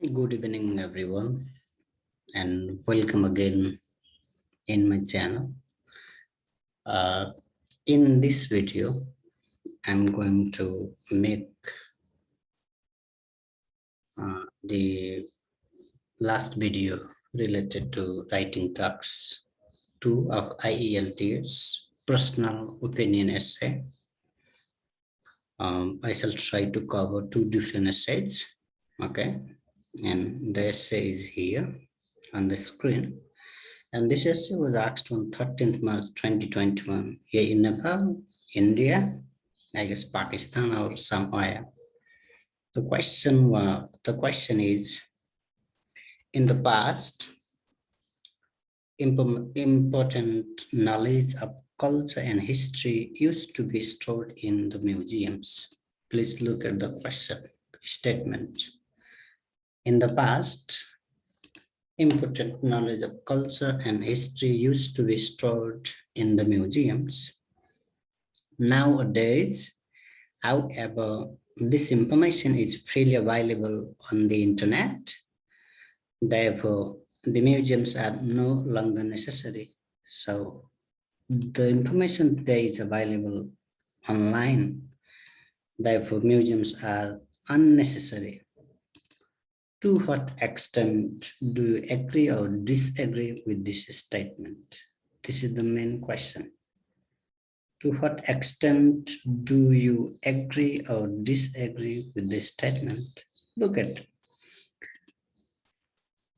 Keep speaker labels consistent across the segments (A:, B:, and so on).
A: Good evening, everyone, and welcome again in my channel. In this video, I'm going to make the last video related to writing tasks 2 of IELTS personal opinion essay. I shall try to cover 2 different essays, okay? And the essay is here on the screen. And this essay was asked on 13th March 2021 here in Nepal, India, I guess Pakistan or somewhere. The question is, in the past, important knowledge of culture and history used to be stored in the museums. Please look at the question statement. In the past, important knowledge of culture and history used to be stored in the museums. Nowadays, however, this information is freely available on the internet. Therefore, the museums are no longer necessary. So the information today is available online. Therefore, museums are unnecessary. To what extent do you agree or disagree with this statement? This is the main question. To what extent do you agree or disagree with this statement? Look at.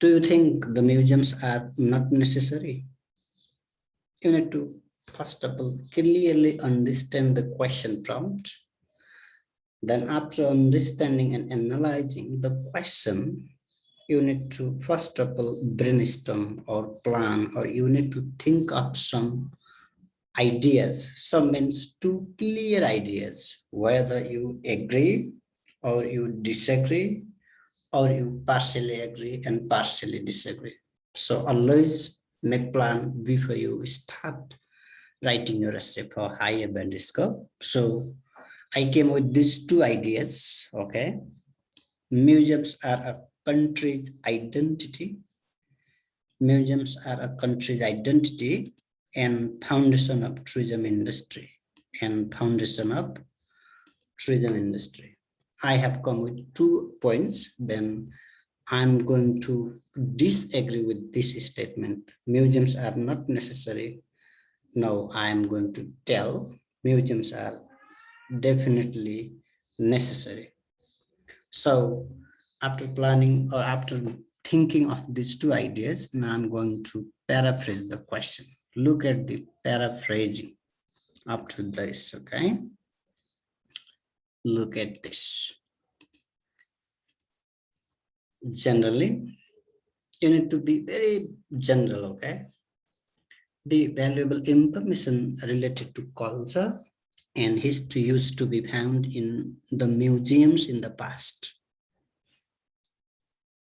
A: Do you think the museums are not necessary? You need to, first of all, clearly understand the question prompt. Then after understanding and analyzing the question, you need to, first of all, brainstorm or plan, or you need to think of some ideas. Some means two clear ideas, whether you agree or you disagree, or you partially agree and partially disagree. So always make plan before you start writing your essay for higher band score. So I came with these two ideas, okay? Museums are a country's identity. Museums are a country's identity and foundation of tourism industry. I have come with 2 points. Then I'm going to disagree with this statement. Museums are not necessary. No, I'm going to tell museums are definitely necessary. So after planning or after thinking of these two ideas, now I'm going to paraphrase the question. Look at the paraphrasing up to this, okay? Look at this. Generally, you need to be very general, okay? The valuable information related to culture and history used to be found in the museums in the past.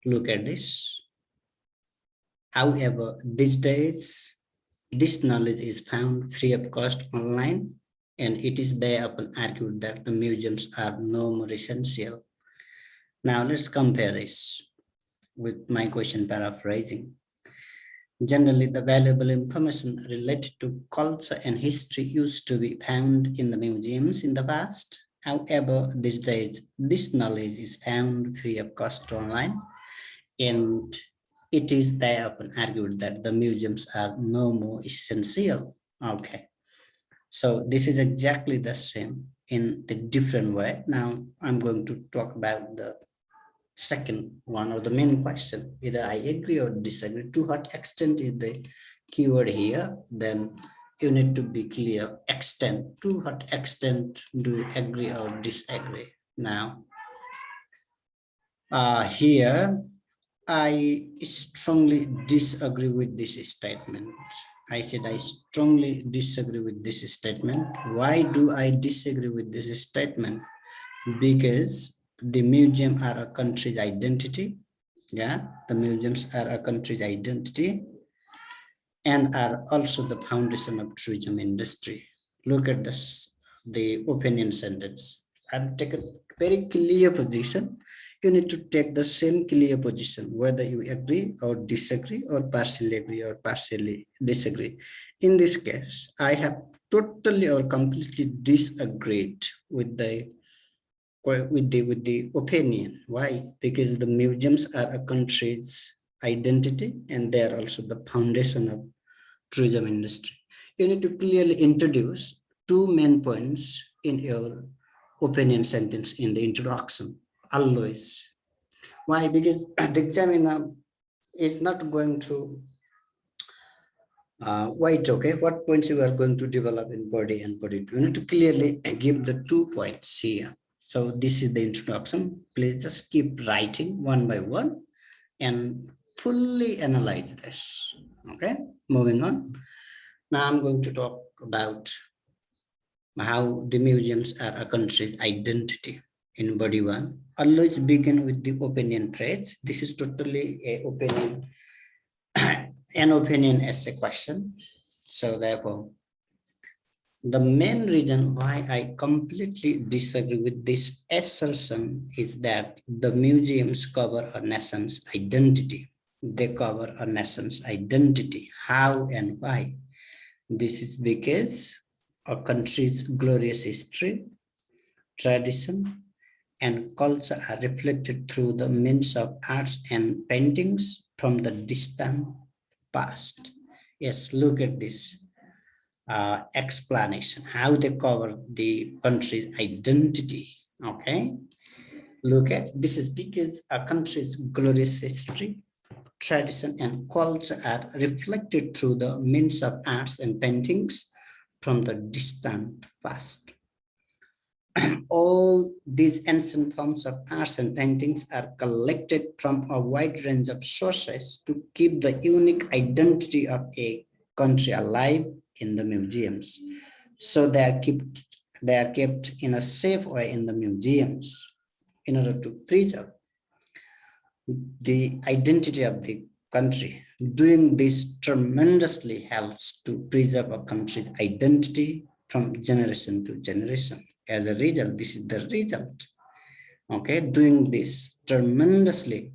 A: Look at this. However, these days, this knowledge is found free of cost online, and it is thereupon argued that the museums are no more essential. Now let's compare this with my question paraphrasing. Generally, the valuable information related to culture and history used to be found in the museums in the past. However, these days, this knowledge is found free of cost online, and it is thereupon argued that the museums are no more essential. Okay, so this is exactly the same in the different way. Now I'm going to talk about the second one, or the main question. Either I agree or disagree. To what extent is the keyword here? Then you need to be clear. Extent. To what extent do you agree or disagree? Now here I strongly disagree with this statement. I said I strongly disagree with this statement. Why do I disagree with this statement? Because the museum are a country's identity. Yeah, the museums are a country's identity and are also the foundation of tourism industry. Look at this, the opinion sentence. I've taken very clear position. You need to take the same clear position, whether you agree or disagree, or partially agree or partially disagree. In this case, I have totally or completely disagreed with the opinion. Why? Because the museums are a country's identity, and they are also the foundation of tourism industry. You need to clearly introduce two main points in your opinion sentence in the introduction. Always. Why? Because the examiner is not going to wait, okay, what points you are going to develop in body and body two. You need to clearly give the 2 points here. So this is the introduction. Please just keep writing one by one and fully analyze this. Okay, moving on. Now I'm going to talk about how the museums are a country's identity. In body one, always begin with the opinion phrase. This is totally a opinion, an opinion as a question. So therefore, the main reason why I completely disagree with this assertion is that the museums cover a nation's identity. They cover a nation's identity. How and why? This is because a country's glorious history, tradition, and culture are reflected through the means of arts and paintings from the distant past. Yes, look at this explanation, how they cover the country's identity. Okay, look at this is because a country's glorious history, tradition, and culture are reflected through the means of arts and paintings from the distant past. All these ancient forms of arts and paintings are collected from a wide range of sources to keep the unique identity of a country alive in the museums. So they are kept in a safe way in the museums in order to preserve the identity of the country. Doing this tremendously helps to preserve a country's identity from generation to generation. As a result, this is the result. Okay, doing this tremendously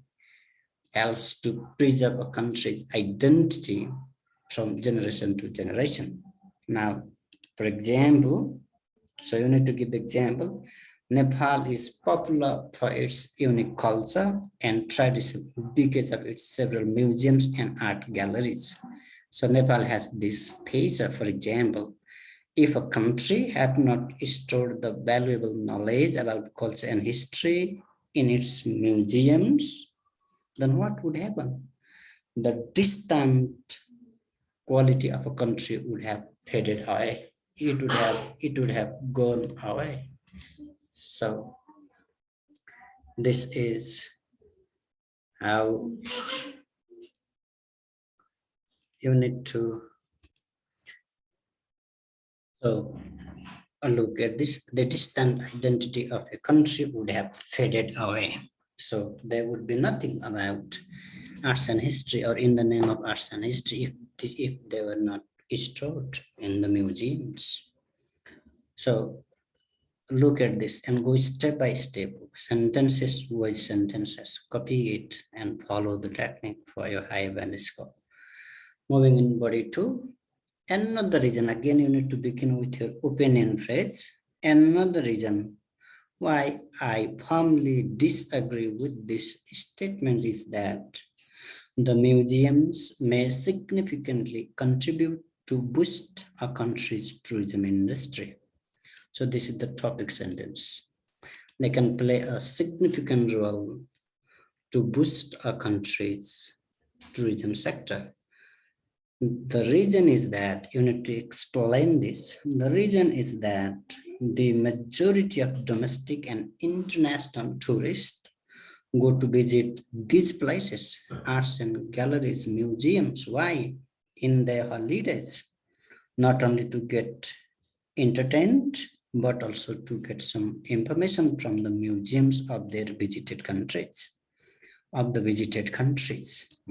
A: helps to preserve a country's identity from generation to generation. Now, for example, so you need to give example. Nepal is popular for its unique culture and tradition because of its several museums and art galleries. So Nepal has this feature, for example. If a country had not stored the valuable knowledge about culture and history in its museums, then what would happen? The distant quality of a country would have faded away. It would have gone away. So this is how you need to look at this. The distant identity of a country would have faded away. So there would be nothing about arts and history, or in the name of arts and history, if they were not stored in the museums. So look at this and go step by step, sentences with sentences, copy it and follow the technique for your high band score. Moving in body two, another reason, again you need to begin with your opinion phrase. Another reason why I firmly disagree with this statement is that the museums may significantly contribute to boost a country's tourism industry. So this is the topic sentence. They can play a significant role to boost a country's tourism sector. The reason is that you need to explain this. The reason is that the majority of domestic and international tourists go to visit these places, arts and galleries, museums. Why? In their holidays, not only to get entertained, but also to get some information from the museums of their visited countries,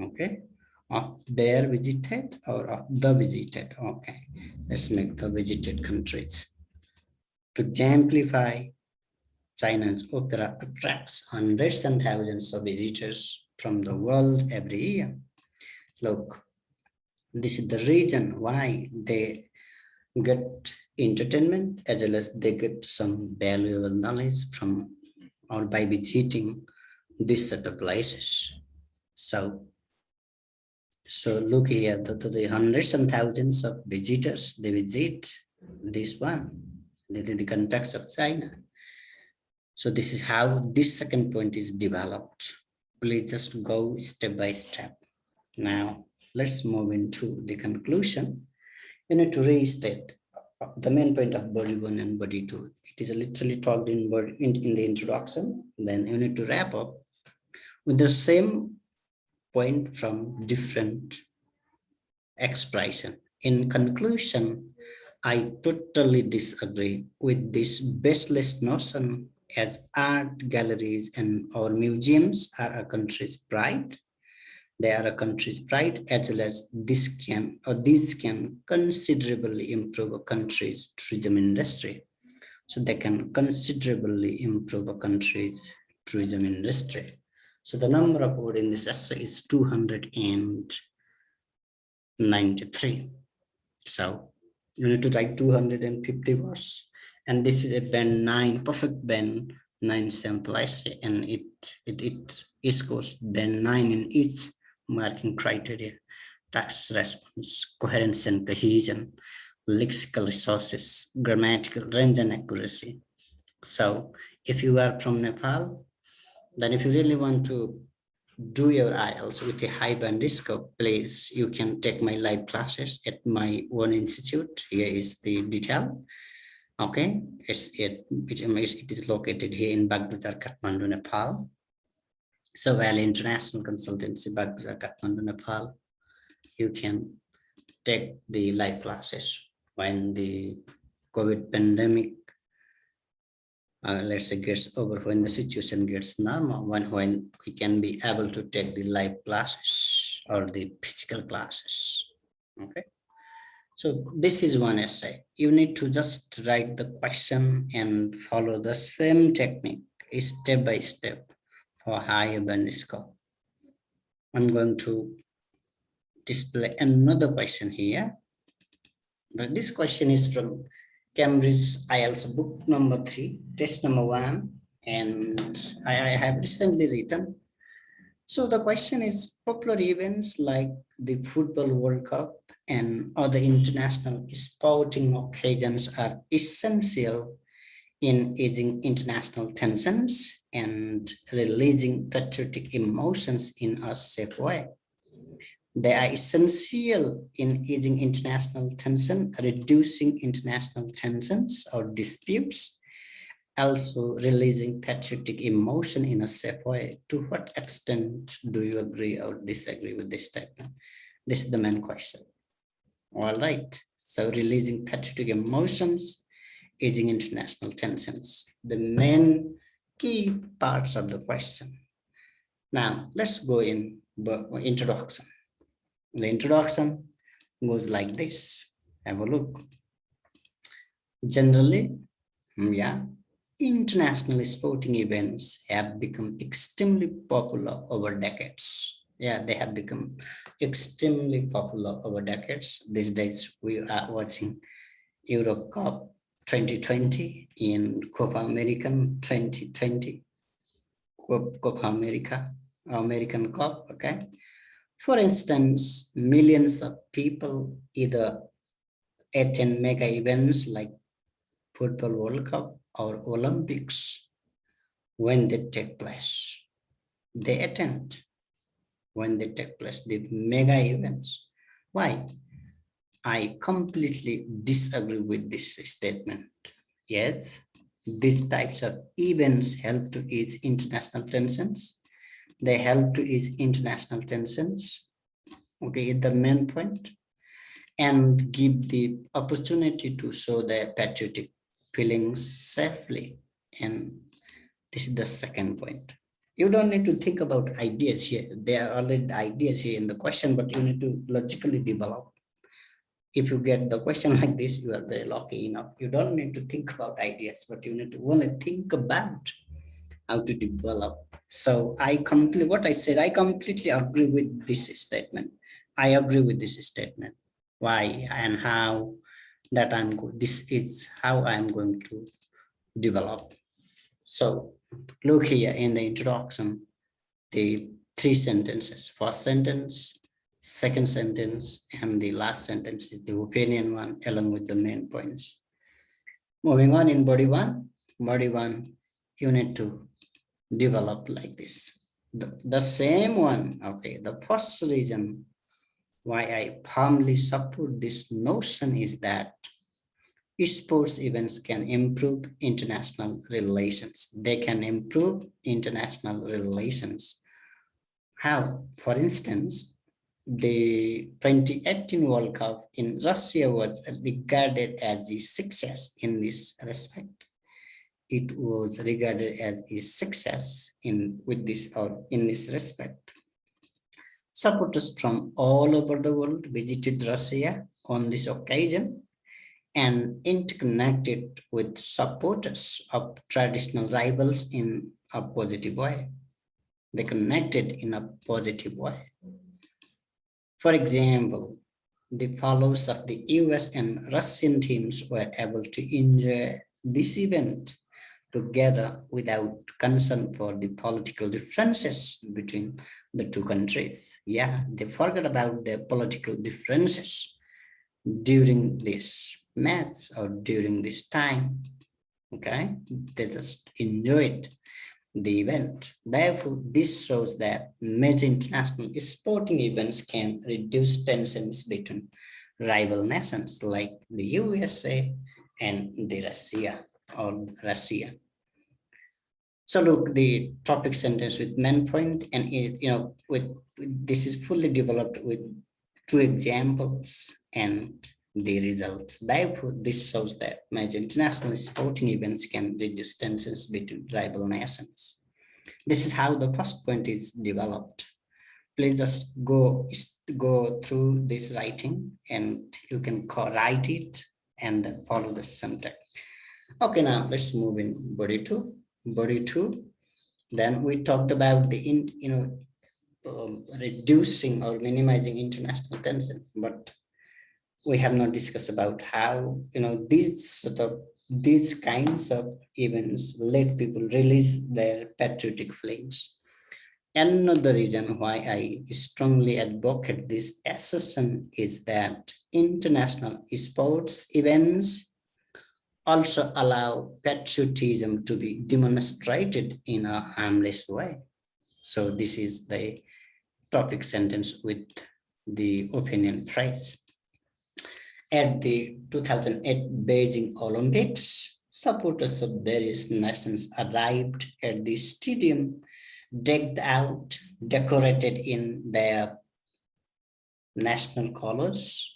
A: okay, of their visited or of the visited, okay. Let's make the visited countries. To exemplify China's opera attracts hundreds and thousands of visitors from the world every year. Look, this is the reason why they get entertainment as well as they get some valuable knowledge from or by visiting this set of places. So look here, the hundreds and thousands of visitors, they visit this one, the context of China. So this is how this second point is developed. Please just go step by step. Now, let's move into the conclusion. You need to restate the main point of body 1 and body 2. It is literally talked in the introduction. Then you need to wrap up with the same point from different expression. In conclusion, I totally disagree with this baseless notion as art galleries and our museums are a country's pride. They are a country's pride, as well as these can considerably improve a country's tourism industry. So they can considerably improve a country's tourism industry. So the number of words in this essay is 293. So you need to write 250 words. And this is a band 9, perfect band 9 sample essay, and it scores band 9 in each marking criteria: text response, coherence and cohesion, lexical resources, grammatical range and accuracy. So if you are from Nepal, then if you really want to do your IELTS with a high band score, please, you can take my live classes at my own institute. Here is the detail. Okay, it is located here in Bagduzar, Kathmandu, Nepal. So Valley International Consultancy, Bagduzar, Kathmandu, Nepal. You can take the live classes when the COVID pandemic, let's say, gets over, when the situation gets normal, when we can be able to take the live classes or the physical classes. Okay. So this is one essay. You need to just write the question and follow the same technique step by step for high band score. I'm going to display another question here. But this question is from Cambridge IELTS book number 3, test number 1, and I have recently written. So the question is, popular events like the Football World Cup and other international sporting occasions are essential in easing international tensions and releasing patriotic emotions in a safe way. They are essential in easing international tension, reducing international tensions or disputes, also releasing patriotic emotion in a safe way. To what extent do you agree or disagree with this statement? This is the main question. All right, so releasing patriotic emotions, easing international tensions, the main key parts of the question. Now let's go in the introduction. The introduction goes like this. Have a look. Generally, international sporting events have become extremely popular over decades. They have become extremely popular over decades. These days, we are watching Euro Cup 2020 in Copa American 2020, Copa America, American Cup, okay? For instance, millions of people either attend mega events like Football World Cup or Olympics when they take place. They attend when they take place, the mega events. Why? I completely disagree with this statement. Yes, these types of events help to ease international tensions. They help to ease international tensions. Okay, the main point, and give the opportunity to show their patriotic feelings safely. And this is the second point. You don't need to think about ideas here. There are already ideas here in the question, but you need to logically develop If you get the question like this, you are very lucky enough. You don't need to think about ideas, but you need to only think about how to develop. So what I said, I completely agree with this statement. I agree with this statement. Why and how that this is how I'm going to develop. So look here in the introduction, the three sentences. First sentence, second sentence, and the last sentence is the opinion one along with the main points. Moving on in body one, you need to develop like this. The same one, okay, the first reason why I firmly support this notion is that sports events can improve international relations. They can improve international relations. How? For instance, the 2018 World Cup in Russia was regarded as a success in this respect. It was regarded as a success in this respect. Supporters from all over the world visited Russia on this occasion and interconnected with supporters of traditional rivals in a positive way. They connected in a positive way. For example, the followers of the US and Russian teams were able to enjoy this event together without concern for the political differences between the two countries. Yeah, they forgot about their political differences during this match or during this time. Okay, they just enjoyed the event. Therefore, this shows that major international sporting events can reduce tensions between rival nations like the USA and the Russia. So look, the topic sentence with main point, and this is fully developed with two examples and the result. Therefore, this shows that major international sporting events can reduce tensions between rival nations. This is how the first point is developed. Please just go through this writing, and you can write it and then follow the syntax. Okay, now let's move in body two. Body two. Then we talked about the reducing or minimizing international tension, but we have not discussed about how these kinds of events let people release their patriotic feelings. Another reason why I strongly advocate this assertion is that international sports events also allow patriotism to be demonstrated in a harmless way. So this is the topic sentence with the opinion phrase. At the 2008 Beijing Olympics, supporters of various nations arrived at the stadium decked out, decorated in their national colors.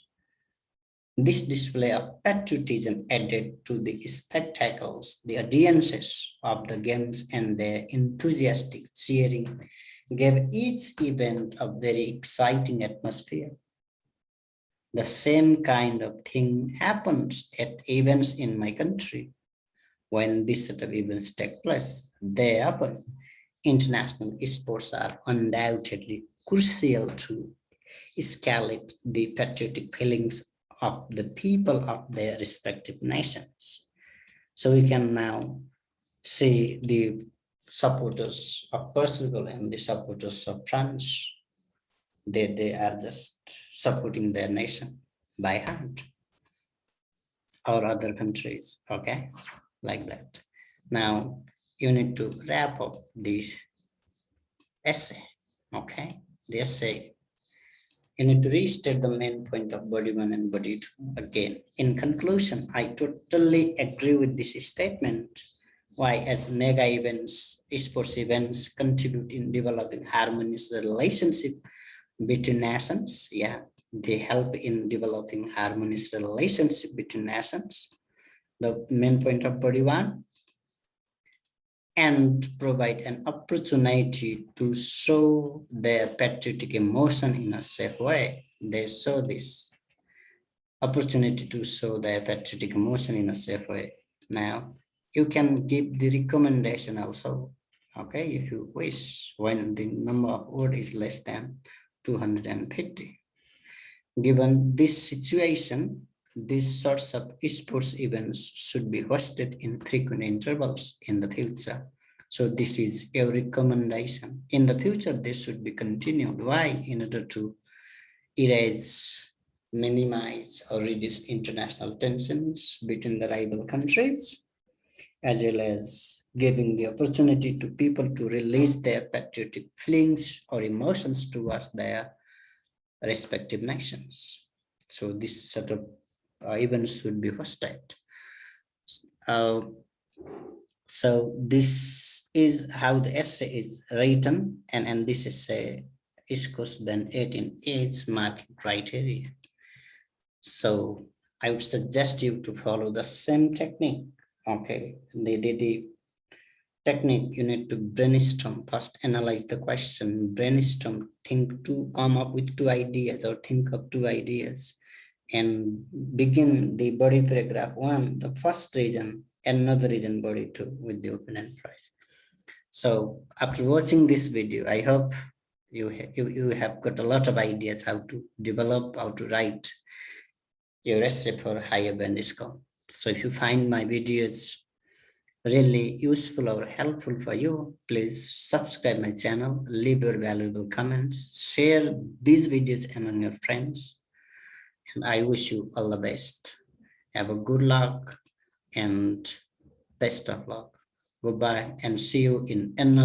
A: This display of patriotism added to the spectacles, the audiences of the games, and their enthusiastic cheering gave each event a very exciting atmosphere. The same kind of thing happens at events in my country. When these sort of events take place, they happen. International sports are undoubtedly crucial to escalate the patriotic feelings of the people of their respective nations. So we can now see the supporters of Portugal and the supporters of France. They are just supporting their nation by hand, or other countries, okay, like that. Now you need to wrap up this essay, okay, the essay. You need to restate the main point of body one and body two again. In conclusion, I totally agree with this statement. Why? As mega events, sports events contribute in developing harmonious relationship between nations. Yeah, they help in developing harmonious relationship between nations. The main point of body one, and provide an opportunity to show their patriotic emotion in a safe way. They show this opportunity to show the patriotic emotion in a safe way. Now, you can give the recommendation also, okay, if you wish, when the number of words is less than 250. Given this situation, these sorts of sports events should be hosted in frequent intervals in the future. So this is a recommendation. In the future, this should be continued. Why? In order to erase, minimize, or reduce international tensions between the rival countries, as well as giving the opportunity to people to release their patriotic feelings or emotions towards their respective nations. So this sort of events should be hosted. Uh, so this is how the essay is written, and this essay is course band 18 is marking criteria. So I would suggest you to follow the same technique. Okay, the technique, you need to brainstorm, first analyze the question, brainstorm, think to come up with two ideas or think of two ideas, and begin the body paragraph one, the first reason, another reason body two with the open phrase. So after watching this video, I hope you have got a lot of ideas how to develop, how to write your essay for higher band score. So if you find my videos really useful or helpful for you, please subscribe my channel, leave your valuable comments, share these videos among your friends, and I wish you all the best. Have a good luck and best of luck. Goodbye and see you in another